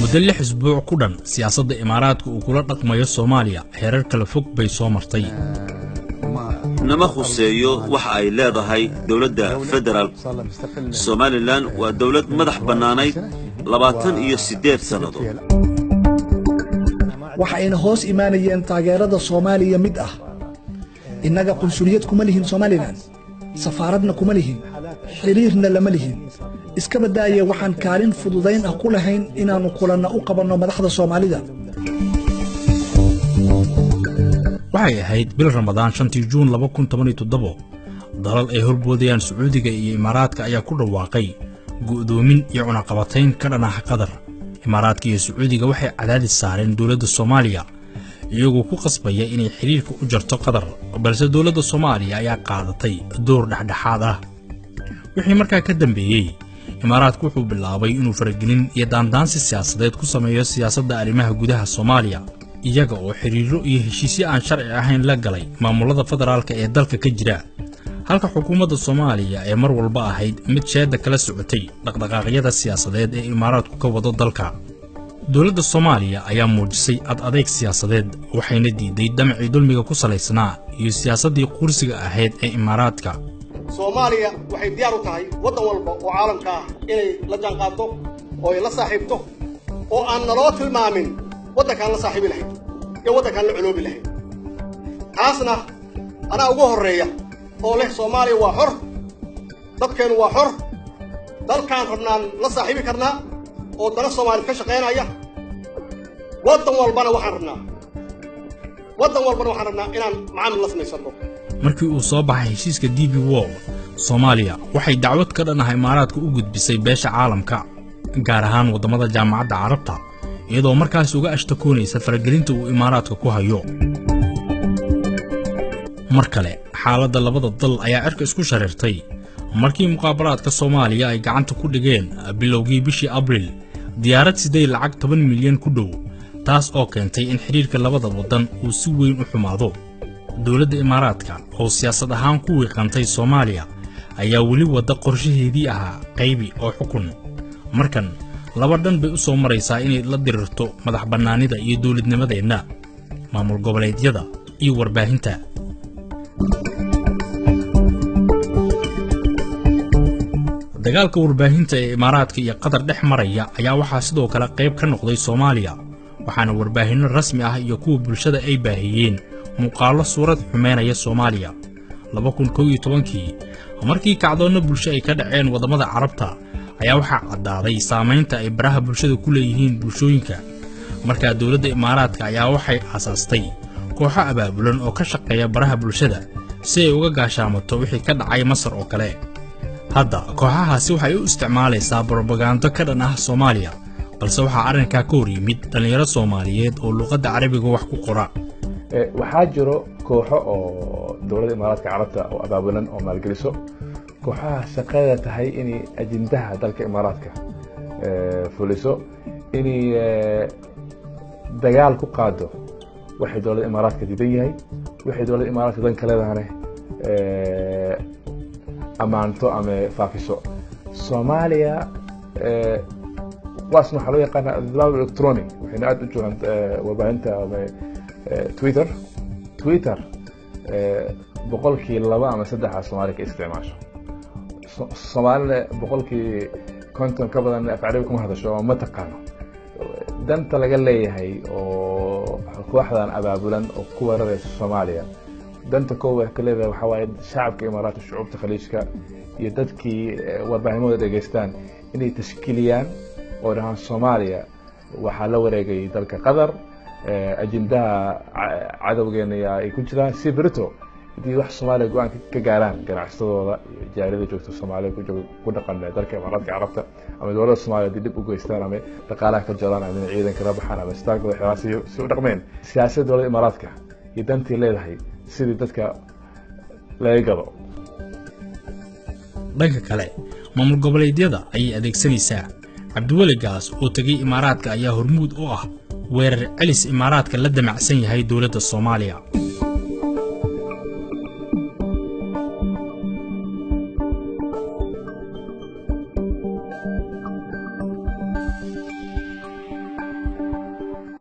muddo 6 isbuuc ku dhan siyaasadda Imaaraadka uu kula dhaqmayo Soomaaliya heerar kala fog bay soo martay. nama khuseeyo waxa ay leedahay dawladda federaal Somaliland waa dawlad madax bannaanayd 28 sannadood. waxa ayna hoos imaanayeen taageerada Soomaaliya mid ah innaga qunsuliyad kuma lihin Somaliland safaaradna kuma lihin xiriirna lama lihin iska badaaya waxaan kaalin fududayn ah ku lahayn inaanu kulanna u qabanno madaxda Soomaalida. waxay ahayd bil Ramadaan 5 Juun 2017 dalal ay horboodayaan Sacuudiga iyo Imaaraadka ayaa ku dhawaaqay go'doomin iyo cunaqabatayn ka dhan ah Qatar. Imaaraadka iyo Sacuudiga waxay cadaadis saareen dawladda Soomaaliya iyagoo ku qasbaya inay xiriirka u jarto Qatar, balse dawladda Soomaaliya ayaa qaadatay door dhexdhexaad ah. wixii markaa ka dambeeyay Imaaraadku wuxuu bilaabay inuu faragelin iyo daandaansi siyaasadeed ku sameeyo siyaasadda arrimaha gudaha Soomaaliya, iyaga oo xiriiro iyo heshiisyo aan sharci ahayn la galay maamulada federaalka ee dalka ka jira, halka xukuumadda Soomaaliya ee mar walba ahayd mid sheeda kala socotay dhaqdhaqaaqyada siyaasadeed ee Imaaraadku ka wado dalka. dawladda Soomaaliya ayaa muujisay adeeg siyaasadeed, waxayna diiday damacii dulmiga ku salaysnaa iyo siyaasaddii qursiga ahayd ee Imaaraadka. Soomaaliya waxay diyaar u tahay waddan walba oo caalamka ah inay la jaanqaado oo ay la saaxiibto oo aan naloo tilmaamin waddankaan la saaxiibi lahayn iyo waddankaan la culoobi lahayn. taasna anaa ugu horreeya oo leh Soomaaliya waa xor, dadkeenu waa xor, dalkaan rabnaan la saaxiibi karnaa oo dana Soomaaliya ka shaqeynaya. waddan walbana waxaan rabnaa inaan macaamil la samaysano. markii uu soo baxay heshiiska DP World, Soomaaliya waxay dacwad ka dhan ah Imaaraadka u gudbisay beesha caalamka, gaar ahaan wadamada Jaamacadda Carabta, iyadoo markaas uga ashtakoonaysa faragelinta uu Imaaraadka ku hayo. mar kale xaaladda labada dal ayaa cirka isku shareertay markii muqaabalaadka Soomaaliya ay gacanta ku dhigeen bilowgii bishii Abriil diyaarad siday lacag 10 milyan ku dhow, taas oo keentay in xiriirka labada wadan uu si weyn u xumaado. dawladda Imaaraadka oo siyaasad ahaan ku wiiqantay Soomaaliya ayaa weli wada qorshaheedii ahaa qaybi oo xukun. markan laba dhan bay u soo maraysaa inay la dirirto madax bannaanida iyo dawladnimadeena, maamul goboleedyada iyo warbaahinta. dagaalka warbaahinta ee Imaaraadka iyo Qatar dhex maraya ayaa waxaa sidoo kale qayb ka noqday Soomaaliya, waxaana warbaahinno rasmi ah iyo kuwa bulshada ay baahiyeen muuqaallo suurad xumeynaya Soomaaliya. 2011kii markii kacdoonno bulsho ay ka dhaceen wadamada Carabta ayaa waxaa caddaaday saamaynta ay baraha bulshada ku leeyihiin bulshooyinka. markaa dawladda Imaaraadka ayaa waxay aasaastay kooxo abaabulan oo ka shaqeeya baraha bulshada si ay uga gaashaamato wixii ka dhacay Masar oo kale. hadda kooxahaasi waxay u isticmaalaysaa propaganda ka dhan ah Soomaaliya, balse waxaa arrinkaa ka hor yimid dhalinyaro Soomaaliyeed oo luqadda Carabiga wax ku qora. waxaa jiro kooxo oo dawladda Imaaraadka Carabta oo abaabulan oo maalgeliso. kooxaha shaqada tahay inay ajendaha dalka Imaaraadka fuliso, inay dagaal ku qaado waxay dawladda Imaaraadka diidan yahay, waxay dawladda Imaaraadka dan ka leedahane amaanto ama faafiso. Soomaaliya waasna waxaa loo yaqaanaa adlaab electronic, waxayna aad u joogaan warbaahinta Twitter boqolkii 2 ama 3 Soomaaliya ka isticmaasho. Soomaalina boqolkii 50 ka badan af Carabi kuma hadasho oo ma taqaano. danta laga leeyahay oo kooxdan abaabulan oo ku weeraraysa Soomaaliya, danta koowaad ka leedahay waxa waaye shacabka Imaaraadka, shucuubta Khaliijka iyo dadkii warbaahinada dhageystaan inay tashkiiliyaan oo dhahaan Soomaaliya waxaa la wareegay dalka Qatar, ajendaha cadawgeena ay ku jiraan si birito hadii wax Soomaaliya go'aan ka gaaraan ganacsadooda iyo jaarida joogta Soomaaliya ku dhaqan dalka Imaaraadka Carabta ama dawladda Soomaaliya dib u geystaan ama dhaqaalaha ka jaraan ama ciidanka la baxaan ama istaagooda xiraasi si u dhaqmeen siyaasadda dawladda Imaaraadka iyo dantii leedahay sidii dadka laga gado. dhanka kale maamul goboleedyada ayay adeegsanaysaa. Cabdiweli Gaas oo tagay Imaaraadka ayaa hormuud u ah weerar celis Imaaraadka la damacsan yahay dawladda Soomaaliya.